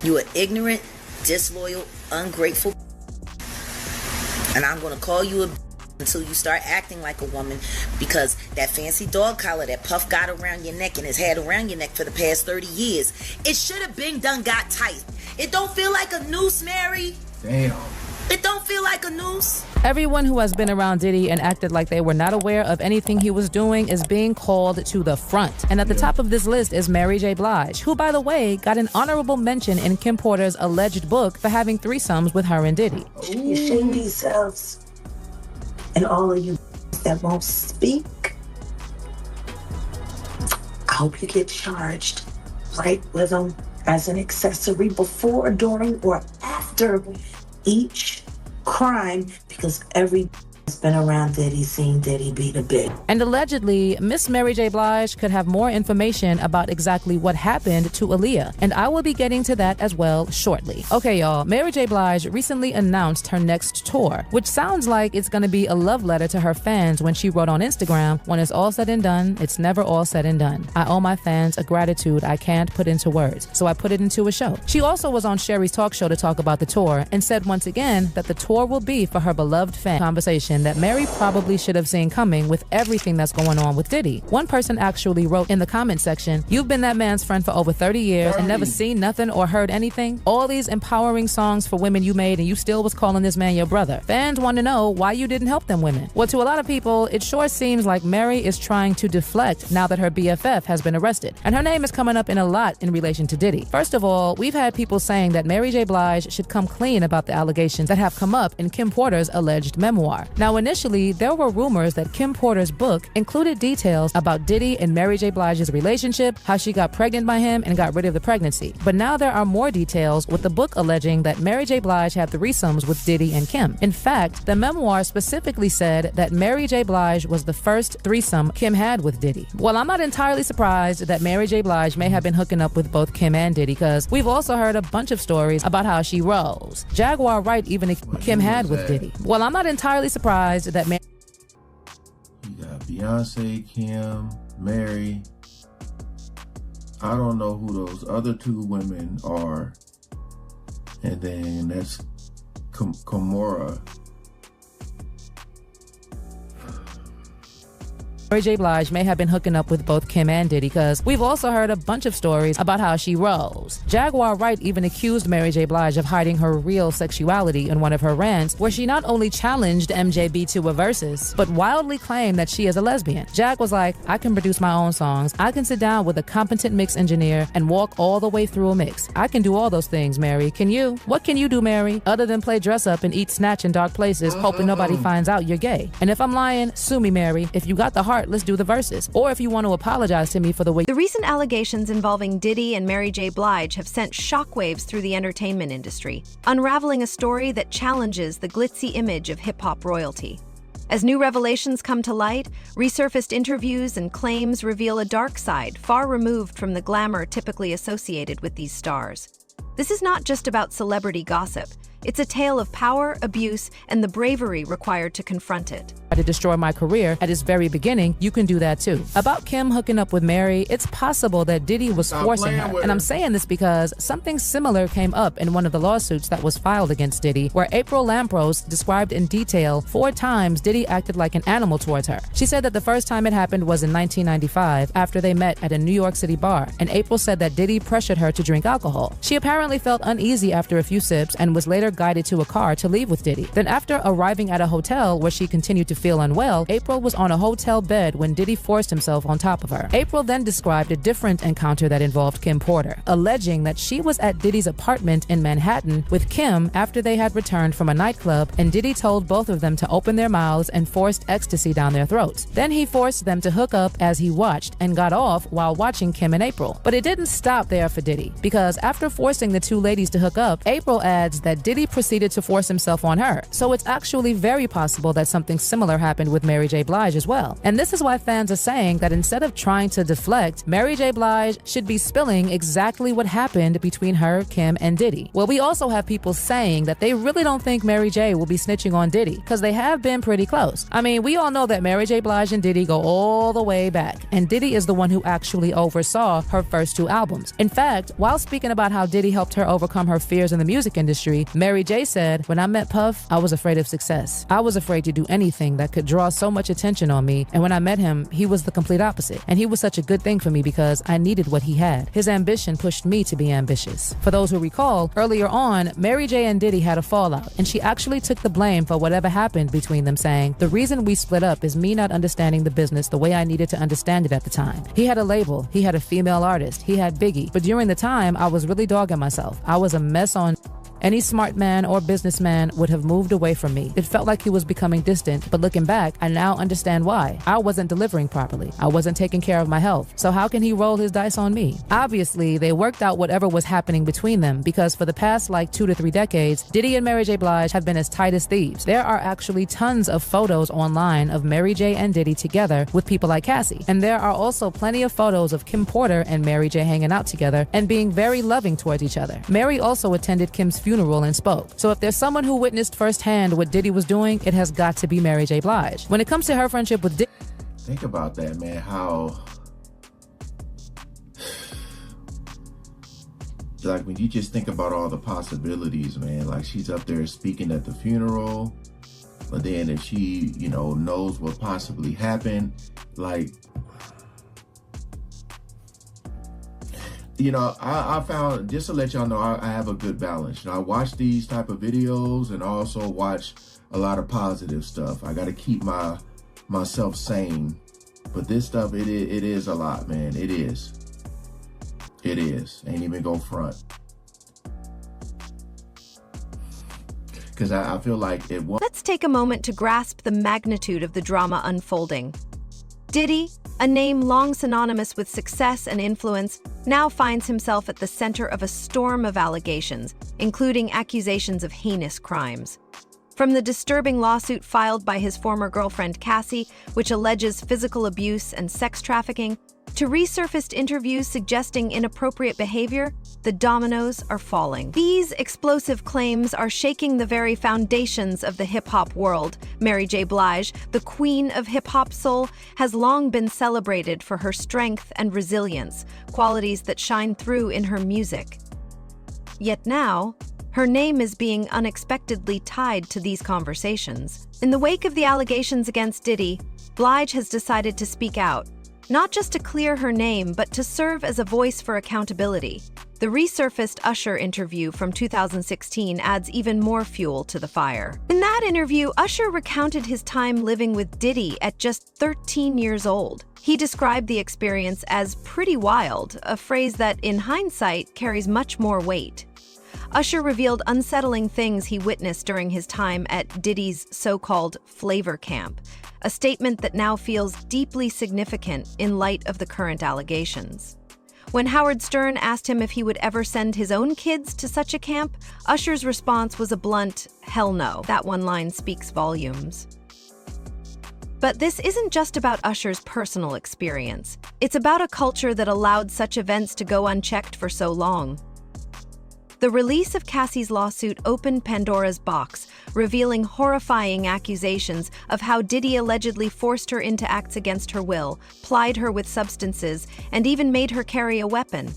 You are ignorant, disloyal, ungrateful, and I'm going to call you a until you start acting like a woman, because that fancy dog collar that Puff got around your neck and has had around your neck for the past 30 years, it should have been done got tight. It don't feel like a noose, Mary. Damn. It don't feel like a noose. Everyone who has been around Diddy and acted like they were not aware of anything he was doing is being called to the front. And at the top of this list is Mary J. Blige, who, by the way, got an honorable mention in Kim Porter's alleged book for having threesomes with her and Diddy. You shame yourselves. And all of you that won't speak, I hope you get charged right with them as an accessory before, during, or after each crime, because every has been around Diddy, seen Diddy beat a bitch. And allegedly, Miss Mary J. Blige could have more information about exactly what happened to Aaliyah, and I will be getting to that as well shortly. Okay, y'all, Mary J. Blige recently announced her next tour, which sounds like it's gonna be a love letter to her fans when she wrote on Instagram, "When it's all said and done, it's never all said and done. I owe my fans a gratitude I can't put into words, so I put it into a show." She also was on Sherry's talk show to talk about the tour and said once again that the tour will be for her beloved fan. Conversation that Mary probably should have seen coming with everything that's going on with Diddy. One person actually wrote in the comment section, "You've been that man's friend for over 30 years and never seen nothing or heard anything? All these empowering songs for women you made and you still was calling this man your brother. Fans want to know why you didn't help them women." Well, to a lot of people, it sure seems like Mary is trying to deflect now that her BFF has been arrested. And her name is coming up in a lot in relation to Diddy. First of all, we've had people saying that Mary J. Blige should come clean about the allegations that have come up in Kim Porter's alleged memoir. Now, initially, there were rumors that Kim Porter's book included details about Diddy and Mary J. Blige's relationship, how she got pregnant by him and got rid of the pregnancy. But now there are more details, with the book alleging that Mary J. Blige had threesomes with Diddy and Kim. In fact, the memoir specifically said that Mary J. Blige was the first threesome Kim had with Diddy. Well, I'm not entirely surprised that Mary J. Blige may have been hooking up with both Kim and Diddy, because we've also heard a bunch of stories about how she rolls. Jaguar Wright even Kim had with Diddy. Well, I'm not entirely surprised that You got Beyonce, Kim, Mary. I don't know who those other two women are. And then that's Kimora. Mary J. Blige may have been hooking up with both Kim and Diddy, because we've also heard a bunch of stories about how she rolls. Jaguar Wright even accused Mary J. Blige of hiding her real sexuality in one of her rants, where she not only challenged MJB to a versus, but wildly claimed that she is a lesbian. Jag was like, "I can produce my own songs. I can sit down with a competent mix engineer and walk all the way through a mix. I can do all those things, Mary. Can you? What can you do, Mary, other than play dress up and eat snatch in dark places, hoping nobody finds out you're gay? And if I'm lying, sue me, Mary. If you got the heart, let's do the verses. Or if you want to apologize to me for the way..." The recent allegations involving Diddy and Mary J. Blige have sent shockwaves through the entertainment industry, unraveling a story that challenges the glitzy image of hip-hop royalty. As new revelations come to light, resurfaced interviews and claims reveal a dark side far removed from the glamour typically associated with these stars. This is not just about celebrity gossip. It's a tale of power, abuse, and the bravery required to confront it. To destroy my career at its very beginning, you can do that too. About Kim hooking up with Mary, it's possible that Diddy was forcing her. And I'm saying this because something similar came up in one of the lawsuits that was filed against Diddy, where April Lampros described in detail 4 times Diddy acted like an animal towards her. She said that the first time it happened was in 1995 after they met at a New York City bar, and April said that Diddy pressured her to drink alcohol. She apparently felt uneasy after a few sips and was later guided to a car to leave with Diddy. Then after arriving at a hotel where she continued to feel unwell, April was on a hotel bed when Diddy forced himself on top of her. April then described a different encounter that involved Kim Porter, alleging that she was at Diddy's apartment in Manhattan with Kim after they had returned from a nightclub, and Diddy told both of them to open their mouths and forced ecstasy down their throats. Then he forced them to hook up as he watched and got off while watching Kim and April. But it didn't stop there for Diddy, because after forcing the two ladies to hook up, April adds that Diddy Diddy proceeded to force himself on her. So it's actually very possible that something similar happened with Mary J. Blige as well. And this is why fans are saying that instead of trying to deflect, Mary J. Blige should be spilling exactly what happened between her, Kim, and Diddy. Well, we also have people saying that they really don't think Mary J. will be snitching on Diddy because they have been pretty close. I mean, we all know that Mary J. Blige and Diddy go all the way back, and Diddy is the one who actually oversaw her first 2 albums. In fact, while speaking about how Diddy helped her overcome her fears in the music industry, Mary J. said, "When I met Puff, I was afraid of success. I was afraid to do anything that could draw so much attention on me, and when I met him, he was the complete opposite. And he was such a good thing for me because I needed what he had. His ambition pushed me to be ambitious." For those who recall, earlier on, Mary J. and Diddy had a fallout, and she actually took the blame for whatever happened between them, saying, "The reason we split up is me not understanding the business the way I needed to understand it at the time. He had a label, he had a female artist, he had Biggie, but during the time, I was really dogging myself. I was a mess on Any smart man or businessman would have moved away from me. It felt like he was becoming distant, but looking back, I now understand why. I wasn't delivering properly. I wasn't taking care of my health. So how can he roll his dice on me? Obviously, they worked out whatever was happening between them because for the past 2 to 3 decades, Diddy and Mary J. Blige have been as tight as thieves. There are actually tons of photos online of Mary J. and Diddy together with people like Cassie. And there are also plenty of photos of Kim Porter and Mary J. hanging out together and being very loving towards each other. Mary also attended Kim's funeral and spoke. So if there's someone who witnessed firsthand what Diddy was doing, it has got to be Mary J. Blige. When it comes to her friendship with Diddy, think about that, man, how when you just think about all the possibilities, man, she's up there speaking at the funeral, but then if she, knows what possibly happened, I found, just to let y'all know, I have a good balance. I watch these type of videos and also watch a lot of positive stuff. I got to keep myself sane. But this stuff, it is a lot, man. It is. It is. Ain't even go front. Because I feel like it won't. Let's take a moment to grasp the magnitude of the drama unfolding. Diddy, a name long synonymous with success and influence, now finds himself at the center of a storm of allegations, including accusations of heinous crimes. From the disturbing lawsuit filed by his former girlfriend Cassie, which alleges physical abuse and sex trafficking, to resurfaced interviews suggesting inappropriate behavior, the dominoes are falling. These explosive claims are shaking the very foundations of the hip-hop world. Mary J. Blige, the queen of hip-hop soul, has long been celebrated for her strength and resilience, qualities that shine through in her music. Yet now, her name is being unexpectedly tied to these conversations. In the wake of the allegations against Diddy, Blige has decided to speak out, not just to clear her name, but to serve as a voice for accountability. The resurfaced Usher interview from 2016 adds even more fuel to the fire. In that interview, Usher recounted his time living with Diddy at just 13 years old. He described the experience as pretty wild, a phrase that, in hindsight, carries much more weight. Usher revealed unsettling things he witnessed during his time at Diddy's so-called flavor camp, a statement that now feels deeply significant in light of the current allegations. When Howard Stern asked him if he would ever send his own kids to such a camp, Usher's response was a blunt, "Hell no." That one line speaks volumes. But this isn't just about Usher's personal experience. It's about a culture that allowed such events to go unchecked for so long. The release of Cassie's lawsuit opened Pandora's box, revealing horrifying accusations of how Diddy allegedly forced her into acts against her will, plied her with substances, and even made her carry a weapon.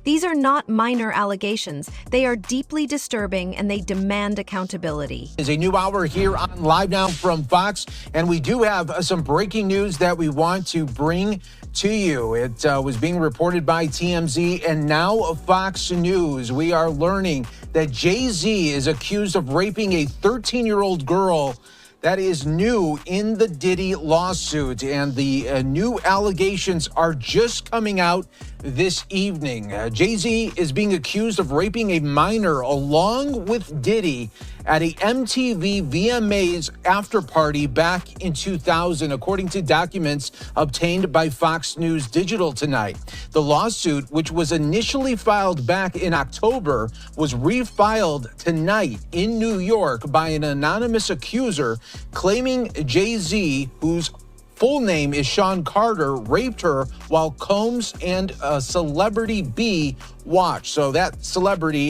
These are not minor allegations. They are deeply disturbing and they demand accountability. Is a new hour here on Live Now from Fox, and we do have some breaking news that we want to bring to you. It was being reported by TMZ and now Fox News. We are learning that Jay-Z is accused of raping a 13-year-old girl. That is new in the Diddy lawsuit, and the new allegations are just coming out this evening. Jay-Z is being accused of raping a minor along with Diddy at a MTV VMAs after party back in 2000, according to documents obtained by Fox News Digital tonight. The lawsuit, which was initially filed back in October, was refiled tonight in New York by an anonymous accuser claiming Jay-Z, whose full name is Sean Carter, raped her while Combs and Celebrity B watched. So that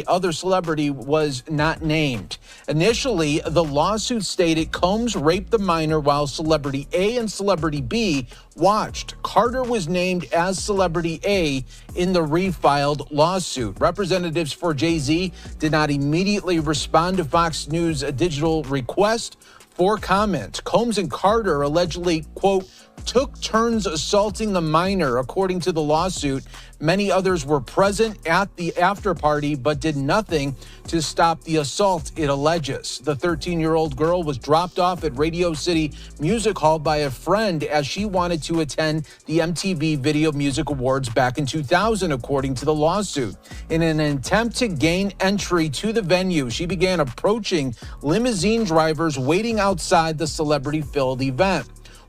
other celebrity was not named. Initially, the lawsuit stated Combs raped the minor while Celebrity A and Celebrity B watched. Carter was named as Celebrity A in the refiled lawsuit. Representatives for Jay-Z did not immediately respond to Fox News Digital request for comment. Combs and Carter allegedly, quote, took turns assaulting the minor, according to the lawsuit. Many others were present at the after party but did nothing to stop the assault, it alleges. The 13-year-old girl was dropped off at Radio City Music Hall by a friend as she wanted to attend the MTV Video Music Awards back in 2000, according to the lawsuit. In an attempt to gain entry to the venue, she began approaching limousine drivers waiting outside the celebrity-filled event.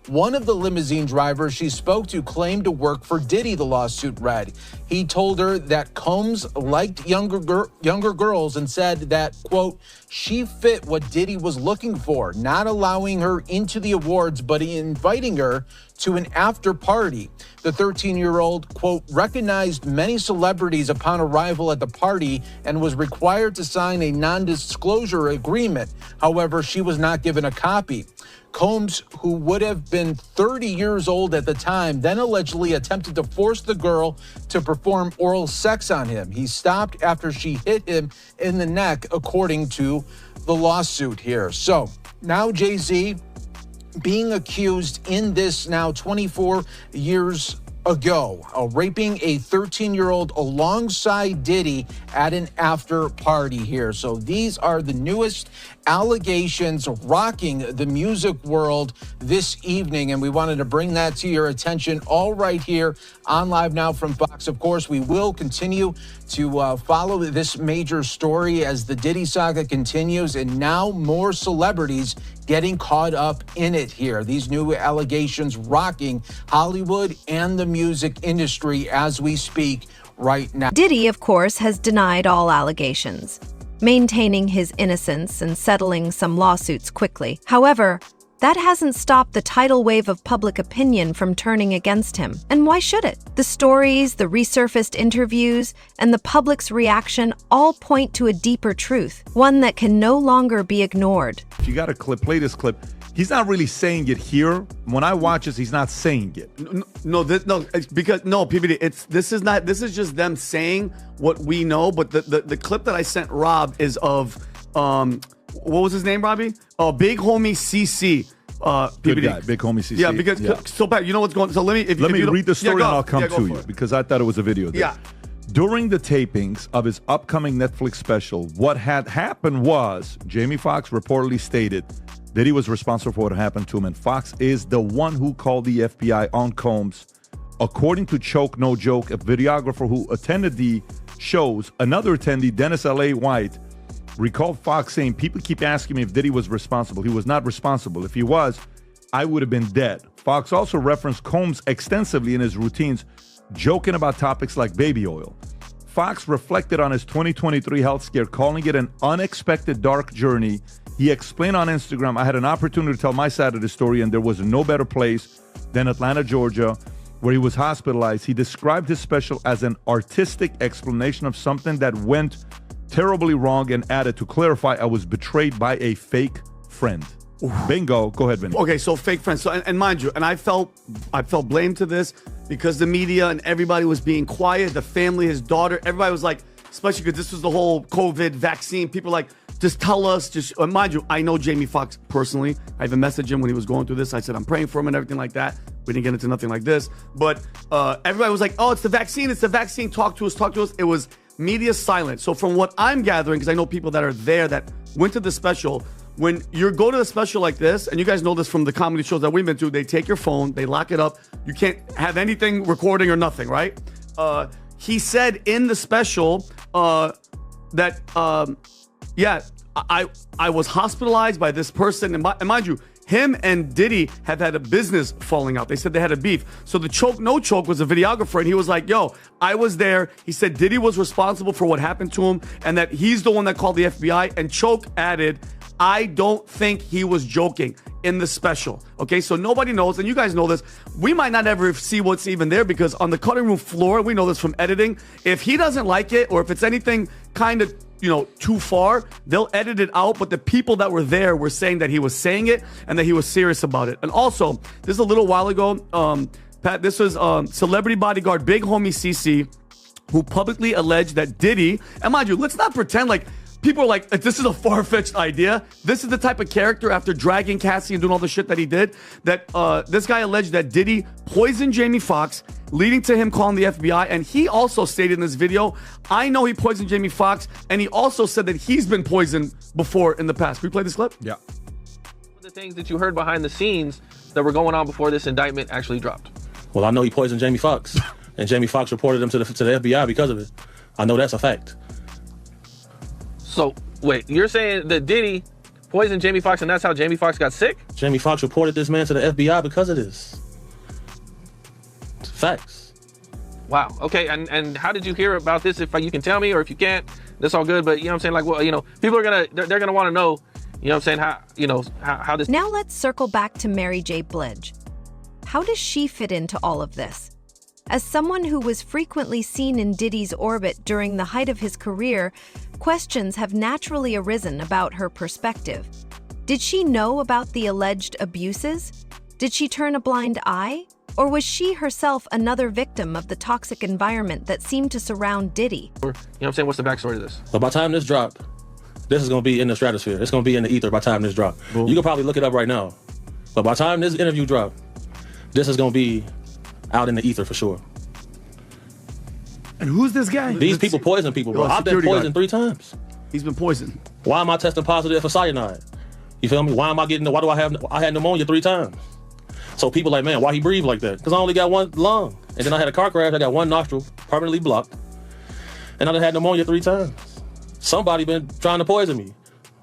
One of the limousine drivers she spoke to claimed to work for Diddy, the lawsuit read. He told her that Combs liked younger girls and said that, quote, she fit what Diddy was looking for, not allowing her into the awards, but inviting her to an after party. The 13-year-old, quote, recognized many celebrities upon arrival at the party and was required to sign a non-disclosure agreement. However, she was not given a copy. Combs, who would have been 30 years old at the time, then allegedly attempted to force the girl to perform oral sex on him. He stopped after she hit him in the neck, according to the lawsuit here. So now Jay-Z being accused in this now 24 years ago of raping a 13-year-old alongside Diddy at an after party here. So these are the newest allegations rocking the music world this evening, and we wanted to bring that to your attention all right here on Live Now from Fox. Of course, we will continue to follow this major story as the Diddy saga continues, and now more celebrities getting caught up in it here. These new allegations rocking Hollywood and the music industry as we speak right now. Diddy, of course, has denied all allegations, maintaining his innocence and settling some lawsuits quickly. However, that hasn't stopped the tidal wave of public opinion from turning against him. And why should it? The stories, the resurfaced interviews, and the public's reaction all point to a deeper truth, one that can no longer be ignored. If you got a clip, play this clip. He's not really saying it here. When I watch this, he's not saying it. PBD. This is just them saying what we know. But the clip that I sent Rob is of what was his name, Robbie? Big Homie CC. PBD. Good guy, Big Homie CC. Yeah, because so Pat, you know what's going on. So let me read the story and I'll come to you because I thought it was a video there. Yeah. During the tapings of his upcoming Netflix special, what had happened was Jamie Foxx reportedly stated that he was responsible for what happened to him, and Fox is the one who called the FBI on Combs. According to Choke No Joke, a videographer who attended the shows, another attendee, Dennis L.A. White, recalled Fox saying, people keep asking me if Diddy was responsible. He was not responsible. If he was, I would have been dead. Fox also referenced Combs extensively in his routines, joking about topics like baby oil. Fox reflected on his 2023 health scare, calling it an unexpected dark journey. He explained on Instagram, I had an opportunity to tell my side of the story, and there was no better place than Atlanta, Georgia, where he was hospitalized. He described his special as an artistic explanation of something that went terribly wrong and added, to clarify, I was betrayed by a fake friend. Bingo. Go ahead, Vinny. Okay, so fake friends. So and mind you, and I felt blame to this because the media and everybody was being quiet. The family, his daughter, everybody was like, especially because this was the whole COVID vaccine. People were like, just tell us. Just mind you, I know Jamie Foxx personally. I even messaged him when he was going through this. I said I'm praying for him and everything like that. We didn't get into nothing like this, but everybody was like, oh, it's the vaccine. It's the vaccine. Talk to us. Talk to us. It was media silent. So from what I'm gathering, because I know people that are there that went to the special. When you go to a special like this, and you guys know this from the comedy shows that we've been to, they take your phone, they lock it up. You can't have anything recording or nothing, right? He said in the special that I was hospitalized by this person, and mind you, him and Diddy have had a business falling out. They said they had a beef. So the Choke No Choke was a videographer, and he was like, yo, I was there. He said Diddy was responsible for what happened to him, and that he's the one that called the FBI. And Choke added, I don't think he was joking in the special. Okay, so nobody knows, and you guys know this. We might not ever see what's even there, because on the cutting room floor, we know this from editing, if he doesn't like it, or if it's anything kind of, too far, they'll edit it out. But the people that were there were saying that he was saying it and that he was serious about it. And also, this is a little while ago, Pat, this was celebrity bodyguard Big Homie CC, who publicly alleged that Diddy, and mind you, let's not pretend like people are like, this is a far-fetched idea. This is the type of character, after dragging Cassie and doing all the shit that he did, that this guy alleged that Diddy poisoned Jamie Foxx, leading to him calling the FBI. And he also stated in this video, I know he poisoned Jamie Foxx, and he also said that he's been poisoned before in the past. Can we play this clip? Yeah. The things that you heard behind the scenes that were going on before this indictment actually dropped. Well, I know he poisoned Jamie Foxx, and Jamie Foxx reported him to the FBI because of it. I know that's a fact. So, wait, you're saying that Diddy poisoned Jamie Foxx, and that's how Jamie Foxx got sick? Jamie Foxx reported this man to the FBI because of this. Facts. Wow. Okay, and how did you hear about this? If you can tell me, or if you can't, that's all good. But you know what I'm saying? Like, well, people are they're gonna want to know, you know what I'm saying, how this. Now let's circle back to Mary J. Blige. How does she fit into all of this? As someone who was frequently seen in Diddy's orbit during the height of his career, questions have naturally arisen about her perspective. Did she know about the alleged abuses? Did she turn a blind eye? Or was she herself another victim of the toxic environment that seemed to surround Diddy? You know what I'm saying? What's the backstory to this? But by the time this dropped, this is going to be in the stratosphere. It's going to be in the ether by the time this dropped. You can probably look it up right now. But by the time this interview dropped, this is going to be out in the ether for sure. And who's this guy? These people poison people, bro. I've been poisoned 3 times. He's been poisoned. Why am I testing positive for cyanide? You feel me? Why am I getting, why do I had pneumonia 3 times? So people like, man, why he breathe like that? Because I only got 1 lung. And then I had a car crash, I got 1 nostril permanently blocked. And I done had pneumonia 3 times. Somebody been trying to poison me.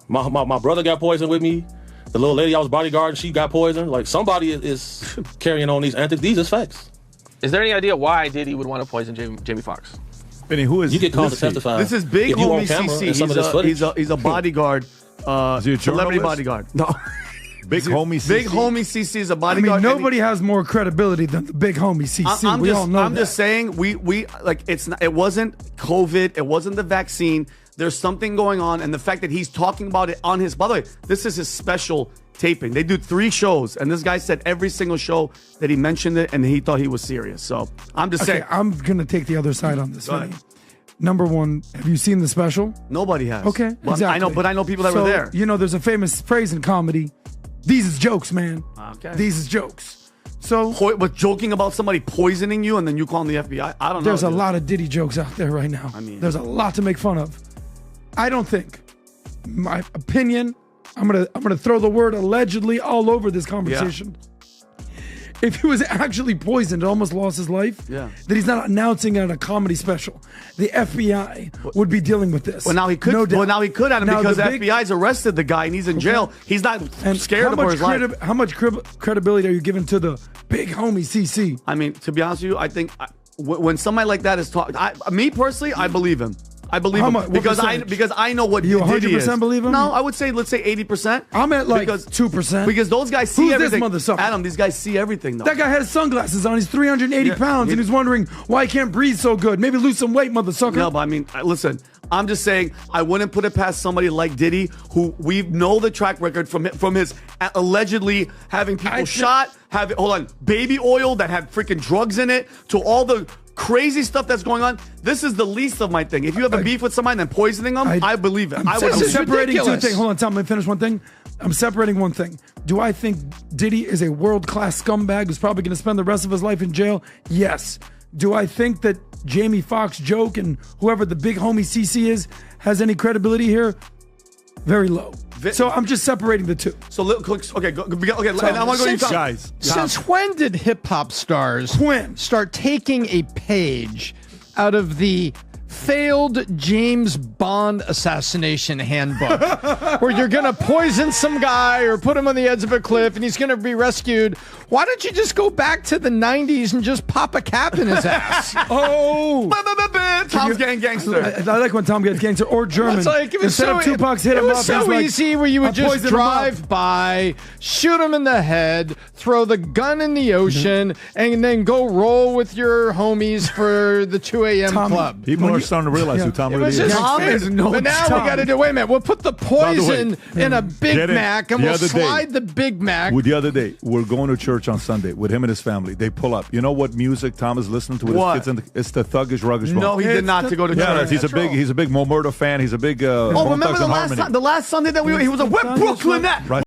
My brother got poisoned with me. The little lady I was bodyguarding, she got poisoned. Like, somebody is carrying on these antics. These is facts. Is there any idea why Diddy would want to poison Jamie Foxx? Benny, who is? You get called to testify. This is Big Homie CC. He's a bodyguard, is he a celebrity journalist? bodyguard. No. Big Homie CC. Big Homie CC is a I bodyguard. mean, nobody has more credibility than the Big Homie CC. I'm just saying, we like, it's not, it wasn't COVID, it wasn't the vaccine. There's something going on, and the fact that he's talking about it on his. By the way, this is his special taping. They do 3 shows, and this guy said every single show that he mentioned it, and he thought he was serious. So I'm just saying. I'm gonna take the other side on this. Number one, have you seen the special? Nobody has. Okay, well, exactly. I know people that were there. You know, there's a famous phrase in comedy. These is jokes, man. Okay. These is jokes. So, but joking about somebody poisoning you and then you calling the FBI, I don't know. There's a lot of Diddy jokes out there right now. I mean, there's a lot to make fun of. I don't think, my opinion, I'm gonna throw the word allegedly all over this conversation. Yeah. If he was actually poisoned and almost lost his life, that he's not announcing it on a comedy special, the FBI would be dealing with this. Well, now he could. No doubt. Well, now he could, Adam, because the FBI's arrested the guy and he's in jail. He's not scared of his life. How much credibility are you giving to the Big Homie CC? I mean, to be honest with you, I think when somebody like that is talking, me personally, I believe him. I believe him because I know what you Diddy is. 100% believe him? No, I would say, let's say 80%. I'm at like 2%. Because those guys see everything. Who's this motherfucker? Adam, these guys see everything though. That guy had sunglasses on. He's 380 pounds and he's wondering why he can't breathe so good. Maybe lose some weight, motherfucker. No, but I mean, listen, I'm just saying I wouldn't put it past somebody like Diddy, who we know the track record from his allegedly having people shot, baby oil that had freaking drugs in it, to all the crazy stuff that's going on. This is the least of my thing. If you have a beef with somebody and poisoning them, I believe it. I'm separating 2 things. Hold on, Tom, let me finish one thing. I'm separating one thing. Do I think Diddy is a world-class scumbag who's probably going to spend the rest of his life in jail? Yes. Do I think that Jamie Foxx joke and whoever the Big Homie CC is has any credibility here? Very low. So I'm just separating the 2. So okay. And I want to go to you guys. Since when did hip hop stars start taking a page out of the failed James Bond assassination handbook where you're going to poison some guy or put him on the edge of a cliff and he's going to be rescued. Why don't you just go back to the 90s and just pop a cap in his ass? Tom's getting gangster. I like when Tom gets gangster or German. It's like, Instead of Tupac's hit him up. It was so like, easy where you would just poison him drive by, shoot him in the head, throw the gun in the ocean, and then go roll with your homies for the 2 a.m. club. People are starting to realize who Tom It really was is. just Tom is no But now Tom. we got to do. Wait a minute. We'll put the poison in a Big Mac, and The we'll other day- slide the Big Mac. The other day, we're going to church on Sunday with him and his family. They pull up. You know what music Tom is listening to with What? his kids? It's the Thuggish Ruggish No, Bone. he did not to go to Yeah, church. he's a big Mo Murda fan. He's a big Oh, Bone remember Thugs the and last Harmony. time, the last Sunday that he was like, we're Brooklynette. Right.